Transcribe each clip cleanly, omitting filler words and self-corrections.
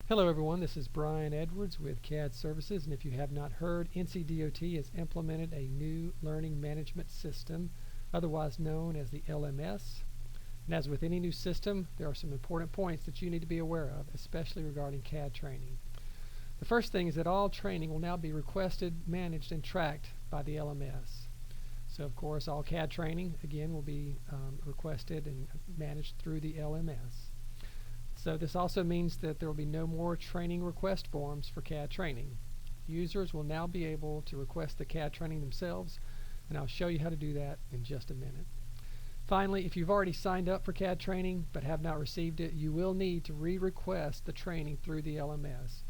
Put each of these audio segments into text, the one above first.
Hello everyone, this is Brian Edwards with CAD Services, and if you have not heard, NCDOT has implemented a new learning management system, otherwise known as the LMS. And as with any new system, there are some important points that you need to be aware of, especially regarding CAD training. The first thing is that all training will now be requested, managed, and tracked by the LMS. So of course all CAD training, again, will be requested and managed through the LMS. So this also means that there will be no more training request forms for CAD training. Users will now be able to request the CAD training themselves, and I'll show you how to do that in just a minute. Finally, if you've already signed up for CAD training but have not received it, you will need to re-request the training through the LMS.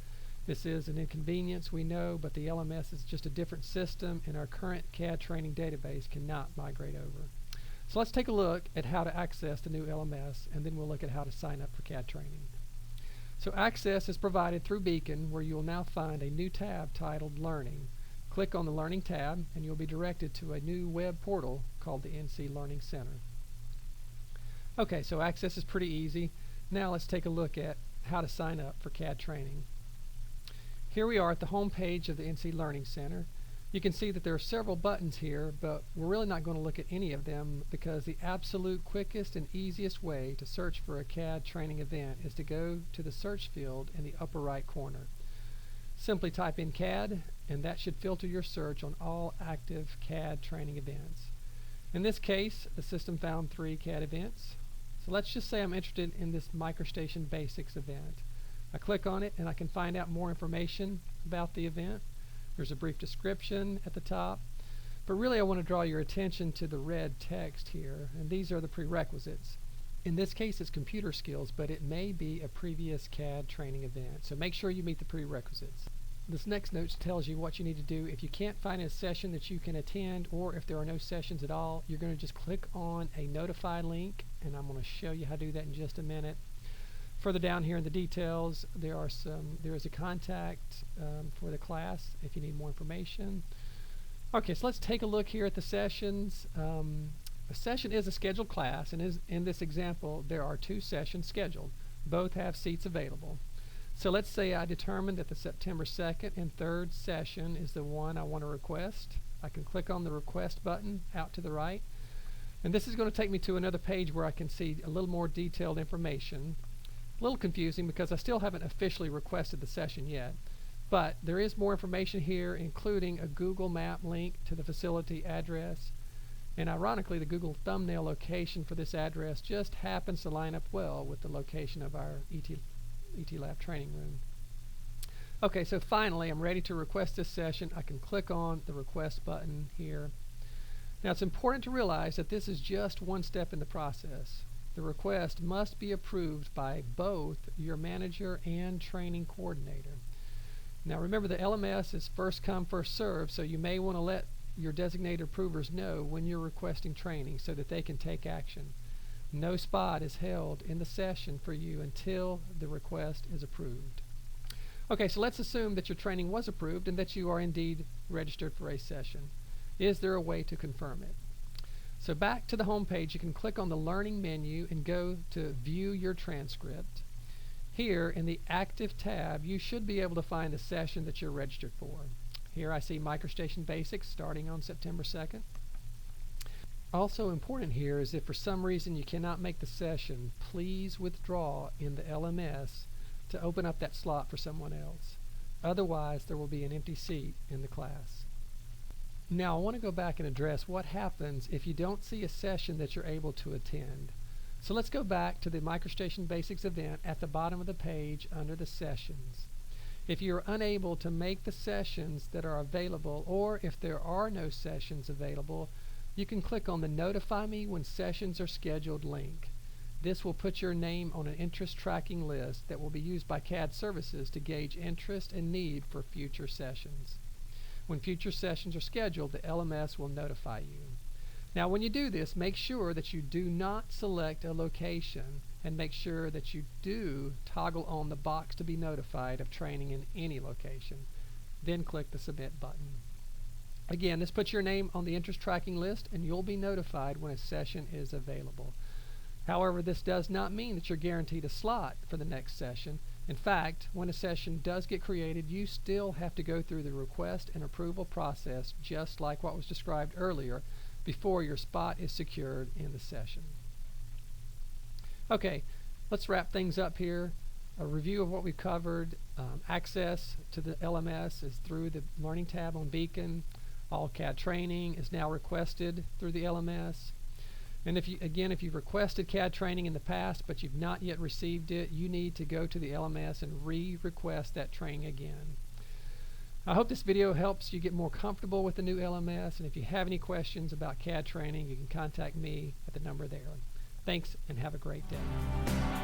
This is an inconvenience, we know, but the LMS is just a different system, and our current CAD training database cannot migrate over. So let's take a look at how to access the new LMS, and then we'll look at how to sign up for CAD training. So access is provided through Beacon, where you will now find a new tab titled Learning. Click on the Learning tab and you'll be directed to a new web portal called the NC Learning Center. Okay, so access is pretty easy. Now let's take a look at how to sign up for CAD training. Here we are at the home page of the NC Learning Center. You can see that there are several buttons here, but we're really not going to look at any of them because the absolute quickest and easiest way to search for a CAD training event is to go to the search field in the upper right corner. Simply type in CAD, and that should filter your search on all active CAD training events. In this case, the system found 3 CAD events. So let's just say I'm interested in this MicroStation Basics event. I click on it and I can find out more information about the event. There's a brief description at the top, but really I want to draw your attention to the red text here, and these are the prerequisites. In this case it's computer skills, but it may be a previous CAD training event, so make sure you meet the prerequisites. This next note tells you what you need to do. If you can't find a session that you can attend, or if there are no sessions at all, you're going to just click on a notify link, and I'm going to show you how to do that in just a minute. Further down here in the details, there is a contact for the class if you need more information. Okay, so let's take a look here at the sessions. A session is a scheduled class, and in this example, there are 2 sessions scheduled. Both have seats available. So let's say I determine that the September 2nd and 3rd session is the one I want to request. I can click on the request button out to the right, and this is going to take me to another page where I can see a little more detailed information. A little confusing because I still haven't officially requested the session yet, but there is more information here, including a Google Map link to the facility address, and ironically the Google thumbnail location for this address just happens to line up well with the location of our ET Lab training room. Okay, so finally I'm ready to request this session. I can click on the request button here. Now it's important to realize that this is just one step in the process. The request must be approved by both your manager and training coordinator. Now remember, the LMS is first come, first served, so you may want to let your designated approvers know when you're requesting training so that they can take action. No spot is held in the session for you until the request is approved. Okay, so let's assume that your training was approved and that you are indeed registered for a session. Is there a way to confirm it? So back to the home page, you can click on the Learning menu and go to View Your Transcript. Here in the Active tab, you should be able to find the session that you're registered for. Here I see MicroStation Basics starting on September 2nd. Also important here is if for some reason you cannot make the session, please withdraw in the LMS to open up that slot for someone else. Otherwise, there will be an empty seat in the class. Now I want to go back and address what happens if you don't see a session that you're able to attend. So let's go back to the MicroStation Basics event at the bottom of the page under the sessions. If you're unable to make the sessions that are available, or if there are no sessions available, you can click on the Notify Me When Sessions Are Scheduled link. This will put your name on an interest tracking list that will be used by CAD Services to gauge interest and need for future sessions. When future sessions are scheduled, the LMS will notify you. Now when you do this, make sure that you do not select a location, and make sure that you do toggle on the box to be notified of training in any location. Then click the Submit button. Again, this puts your name on the interest tracking list, and you'll be notified when a session is available. However, this does not mean that you're guaranteed a slot for the next session. In fact, when a session does get created, you still have to go through the request and approval process, just like what was described earlier, before your spot is secured in the session. Okay, let's wrap things up here. A review of what we've covered. Access to the LMS is through the Learning tab on Beacon. All CAD training is now requested through the LMS. And if you've requested CAD training in the past but you've not yet received it, you need to go to the LMS and re-request that training again. I hope this video helps you get more comfortable with the new LMS, and if you have any questions about CAD training, you can contact me at the number there. Thanks, and have a great day.